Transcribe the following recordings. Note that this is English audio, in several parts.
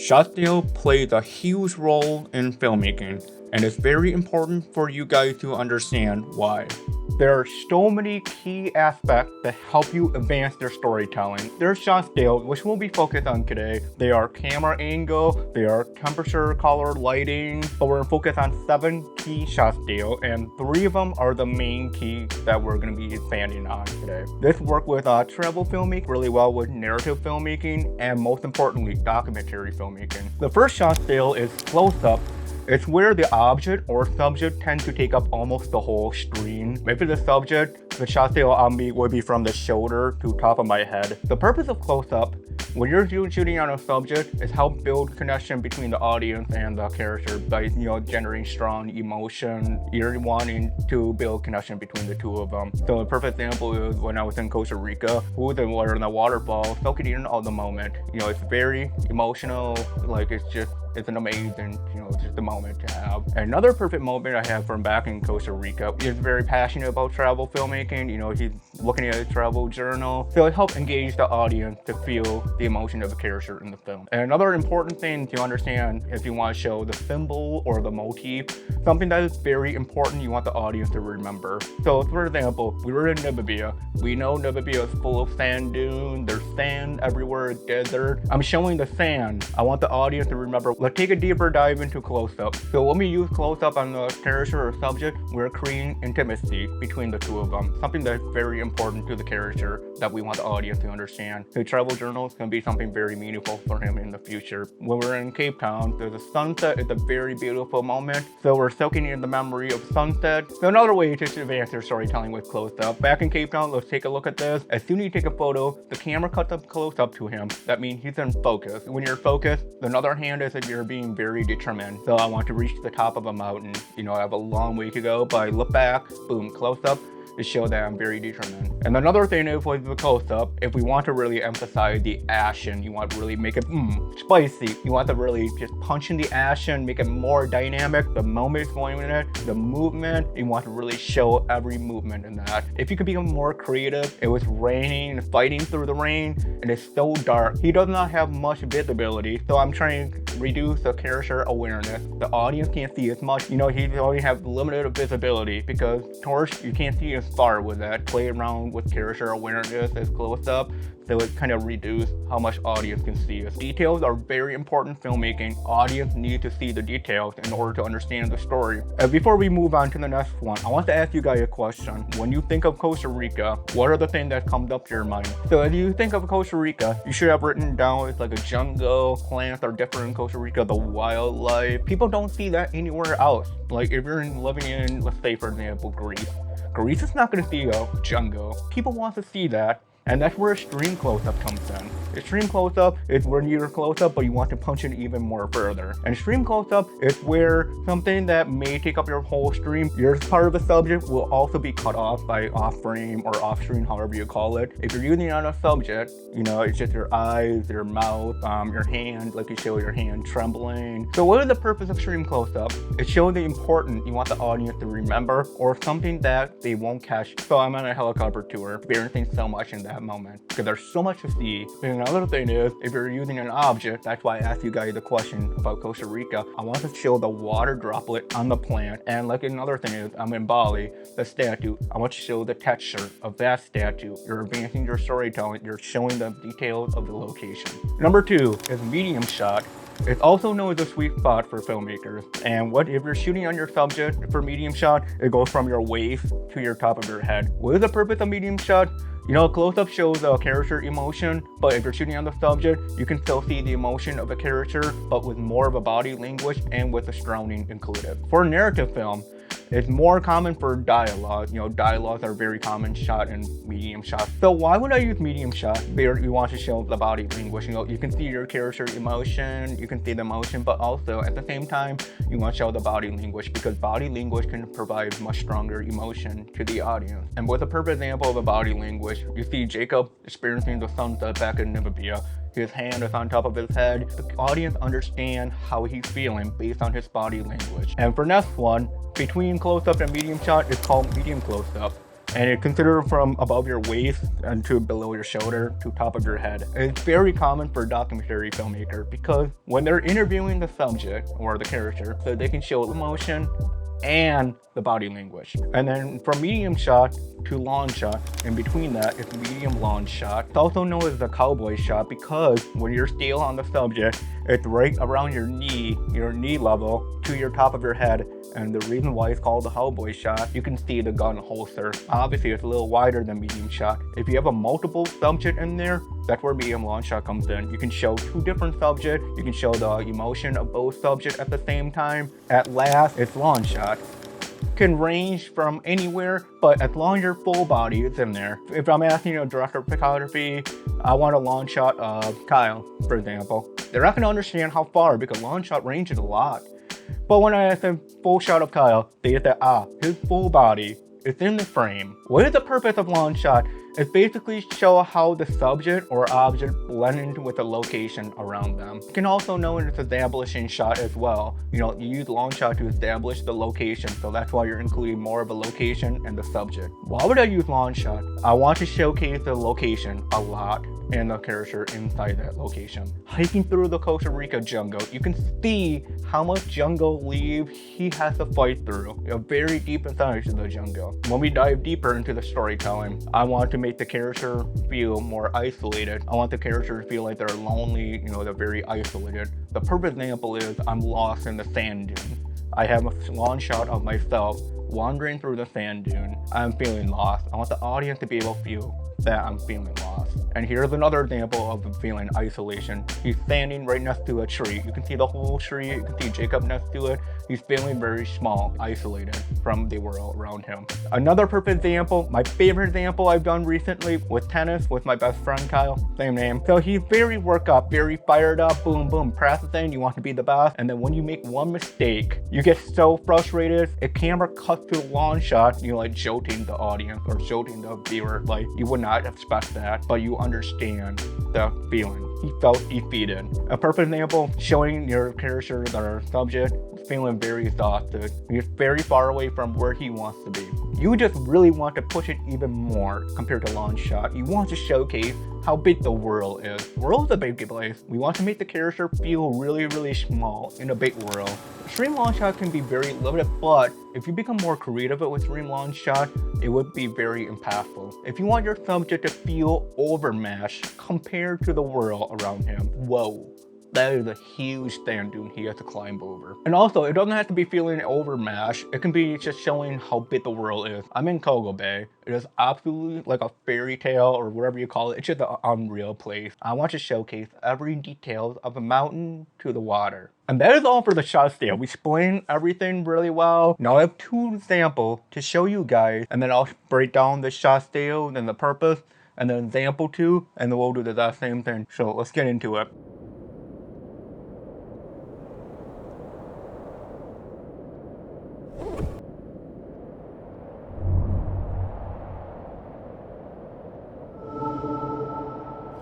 Shotdale plays a huge role in filmmaking, and it's very important for you guys to understand why. There are so many key aspects that help you advance their storytelling. There's shot scale, which we'll be focused on today. They are camera angle, they are temperature, color, lighting, but we're focused on 7 key shot scale, and 3 of them are the main key that we're going to be expanding on today. This work with travel filmmaking really well with narrative filmmaking, and most importantly, documentary filmmaking. The first shot scale is close-up. It's where the object or subject tends to take up almost the whole screen. If it's a subject, the shot scale on me would be from the shoulder to top of my head. The purpose of close-up, when you're shooting on a subject, is help build connection between the audience and the character by generating strong emotion. You're wanting to build connection between the two of them. So a perfect example is when I was in Costa Rica, we were in the waterfall, soaking in all the moment. It's very emotional, it's an amazing, just a moment to have. Another perfect moment I have from back in Costa Rica. He's very passionate about travel filmmaking. He's looking at a travel journal. So it helps engage the audience to feel the emotion of the character in the film. And another important thing to understand if you want to show the symbol or the motif, something that is very important you want the audience to remember. So for example, we were in Namibia. We know Namibia is full of sand dunes. There's sand everywhere, desert. I'm showing the sand. I want the audience to remember. Let's take a deeper dive into close-up. So when we use close-up on the character or subject, we're creating intimacy between the two of them. Something that's very important to the character that we want the audience to understand. The travel journal is going to be something very meaningful for him in the future. When we're in Cape Town, there's a sunset. It's a very beautiful moment. So we're soaking in the memory of sunset. So another way to advance your storytelling with close-up. Back in Cape Town, let's take a look at this. As soon as you take a photo, the camera cuts up close up to him. That means he's in focus. When you're focused, another hand is if you're being very determined. So I want to reach the top of a mountain. I have a long way to go, but I look back, boom, close up, to show that I'm very determined. And another thing is with the close-up, if we want to really emphasize the action, you want to really make it spicy. You want to really just punch in the action, make it more dynamic, the moment's going in it, the movement, you want to really show every movement in that. If you could become more creative, it was raining, fighting through the rain, and it's so dark. He does not have much visibility, so I'm trying to reduce the character awareness. The audience can't see as much. He only have limited visibility because torch, you can't see as far with that. Play around with character awareness as close up, so it kind of reduce how much audience can see us. Details are very important in filmmaking. Audience need to see the details in order to understand the story. And before we move on to the next one, I want to ask you guys a question. When you think of Costa Rica, what are the things that comes up to your mind? So if you think of Costa Rica, you should have written down it's like a jungle, plants are different in Costa Rica, the wildlife. People don't see that anywhere else. Like if you're living in, let's say for example, Greece is not going to see a jungle. People want to see that, and that's where extreme close-up comes in. Extreme close-up is when you're close-up, but you want to punch it even more further. And extreme close-up is where something that may take up your whole stream, your part of the subject will also be cut off by off-frame or off-screen, however you call it. If you're using it on a subject, it's just your eyes, your mouth, your hand, like you show your hand trembling. So what is the purpose of extreme close-up? It shows the important you want the audience to remember or something that they won't catch. So I'm on a helicopter tour, experiencing so much in that moment because there's so much to see. And another thing is, if you're using an object, that's why I asked you guys the question about Costa Rica. I want to show the water droplet on the plant. And like another thing is, I'm in Bali, the statue. I want to show the texture of that statue. You're advancing your storytelling. You're showing the details of the location. Number 2 is medium shot. It's also known as a sweet spot for filmmakers. And if you're shooting on your subject for medium shot, it goes from your waist to your top of your head. What is the purpose of medium shot? Close-up shows a character emotion, but if you're shooting on the subject, you can still see the emotion of the character, but with more of a body language and with the surrounding included. For narrative film, it's more common for dialogue. Dialogues are very common shot in medium shot. So why would I use medium shot? You want to show the body language. You can see your character emotion, you can see the emotion, but also at the same time, you want to show the body language because body language can provide much stronger emotion to the audience. And with a perfect example of a body language, you see Jacob experiencing the sunset back in Namibia. His hand is on top of his head. The audience understand how he's feeling based on his body language. And for next one, between close-up and medium shot, it's called medium close-up. and it's considered from above your waist and to below your shoulder to top of your head. It's very common for a documentary filmmaker because when they're interviewing the subject or the character, so they can show emotion and the body language. And then from medium shot to long shot, in between that is medium long shot. It's also known as the cowboy shot because when you're still on the subject, it's right around your knee level to your top of your head. And the reason why it's called the cowboy shot, you can see the gun holster. Obviously, it's a little wider than medium shot. If you have a multiple subject in there, that's where medium long shot comes in. You can show two different subjects. You can show the emotion of both subjects at the same time. At last, it's long shot. Can range from anywhere, but as long as your full body is in there. If I'm asking a director of photography, I want a long shot of Kyle, for example. They're not going to understand how far because long shot ranges a lot. But when I ask them full shot of Kyle, they get that, his full body is in the frame. What is the purpose of long shot? It's basically show how the subject or object blend into with the location around them. You can also know it's establishing shot as well. You use long shot to establish the location, so that's why you're including more of a location and the subject. Why would I use long shot? I want to showcase the location a lot and the character inside that location. Hiking through the Costa Rica jungle, you can see how much jungle leaf he has to fight through. Very deep inside the jungle. When we dive deeper into the storytelling, I want to make the character feel more isolated. I want the character to feel like they're lonely, they're very isolated. The perfect example is I'm lost in the sand dune. I have a long shot of myself wandering through the sand dune. I'm feeling lost. I want the audience to be able to feel that I'm feeling lost. And here's another example of feeling isolation. He's standing right next to a tree. You can see the whole tree. You can see Jacob next to it. He's feeling very small, isolated from the world around him. Another perfect example, my favorite example I've done recently with tennis with my best friend Kyle, same name. So he's very worked up, very fired up, boom, boom, practicing, you want to be the best. And then when you make one mistake, you get so frustrated. A camera cuts to a long shot, you like jolting the audience or jolting the viewer. Like you would not expect that, but you understand the feeling. He felt defeated. A perfect example, showing your character, their subject, feeling very exhausted. He's very far away from where he wants to be. You just really want to push it even more compared to long shot. You want to showcase how big the world is. The world is a big place. We want to make the character feel really, really small in a big world. Extreme long shot can be very limited, but if you become more creative with extreme long shot, it would be very impactful. If you want your subject to feel overmatched compared to the world around him, whoa. That is a huge sand dune he has to climb over. And also, it doesn't have to be feeling overmatched. It can be just showing how big the world is. I'm in Coco Bay. It is absolutely like a fairy tale or whatever you call it. It's just an unreal place. I want to showcase every detail of the mountain to the water. And that is all for the shot style. We explained everything really well. Now I have two examples to show you guys, and then I'll break down the shot style and the purpose, and then example 2, and then we'll do the same thing. So let's get into it.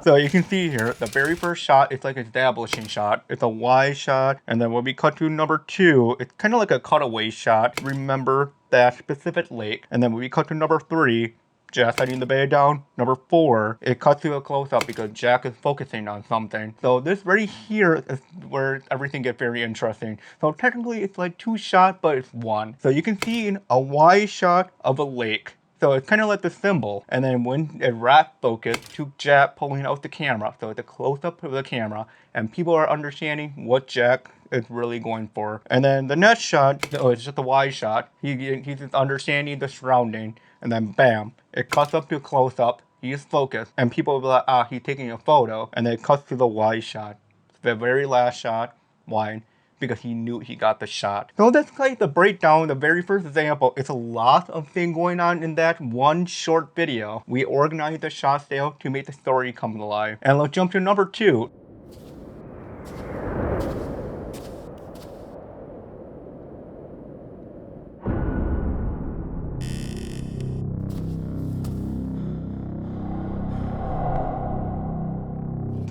So you can see here, the very first shot, it's like an establishing shot. It's a wide shot. And then when we cut to number 2, it's kind of like a cutaway shot. Remember that specific lake. And then when we cut to number 3, Jack setting the bed down. Number 4, it cuts to a close-up because Jack is focusing on something. So this right here is where everything gets very interesting. So technically it's like 2 shots, but it's 1. So you can see a wide shot of a lake. So it's kind of like the symbol. And then when it wrap focus to Jack pulling out the camera. So it's a close-up of the camera. And people are understanding what Jack is really going for. And then the next shot, it's just a wide shot. He's just understanding the surrounding. And then bam, it cuts up to close-up. He is focused. And people will be like, he's taking a photo. And then it cuts to the wide shot. The very last shot, wide. Because he knew he got the shot. So that's like the breakdown, the very first example. It's a lot of things going on in that one short video. We organized the shot style to make the story come alive. And let's jump to number 2.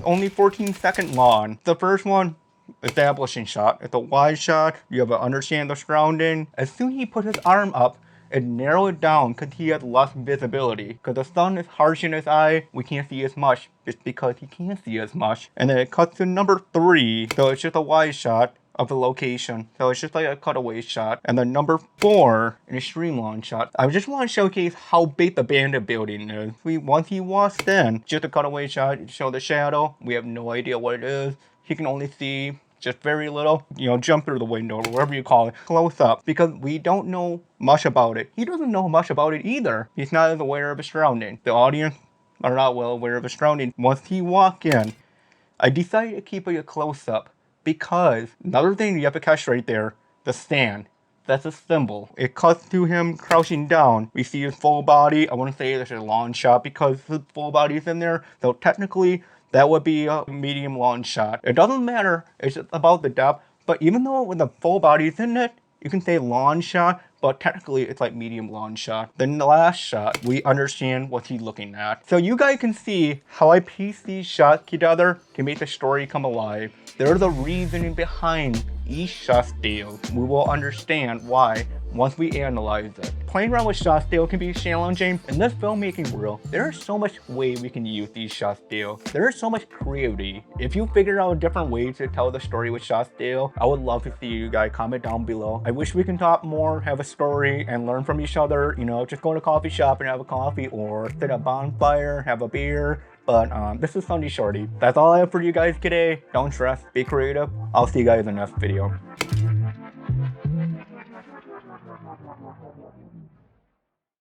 Only 14 seconds long. The first one, establishing shot. It's a wide shot. You have to understand the surrounding. As soon as he put his arm up, it narrowed it down because he has less visibility. Because the sun is harsh in his eye, we can't see as much. It's because he can't see as much. And then it cuts to number 3, so it's just a wide shot of the location. So it's just like a cutaway shot. And then number 4, an extreme long shot. I just want to showcase how big the bandit building is. Once he walks in, just a cutaway shot, show the shadow. We have no idea what it is. He can only see just very little, jump through the window or whatever you call it, close up, because we don't know much about it. He doesn't know much about it either. He's not as aware of his surroundings. The audience are not well aware of his surroundings. Once he walks in, I decided to keep it a close up because another thing you have to catch right there, the stand. That's a symbol. It cuts to him crouching down. We see his full body. I want to say there's a long shot because his full body is in there. So technically, that would be a medium long shot. It doesn't matter. It's just about the depth. But even though when the full body is in it, you can say long shot, but technically it's like medium long shot. Then the last shot, we understand what he's looking at. So you guys can see how I piece these shots together to make the story come alive. There's a reasoning behind each shot style. We will understand why once we analyze it. Playing around with shot style can be challenging. In this filmmaking world, there is so much way we can use these shot styles. There is so much creativity. If you figure out different ways to tell the story with shot style, I would love to see you guys comment down below. I wish we can talk more, have a story, and learn from each other. Just go to a coffee shop and have a coffee, or sit at a bonfire, have a beer. But this is Shorty. That's all I have for you guys today. Don't stress, be creative. I'll see you guys in the next video.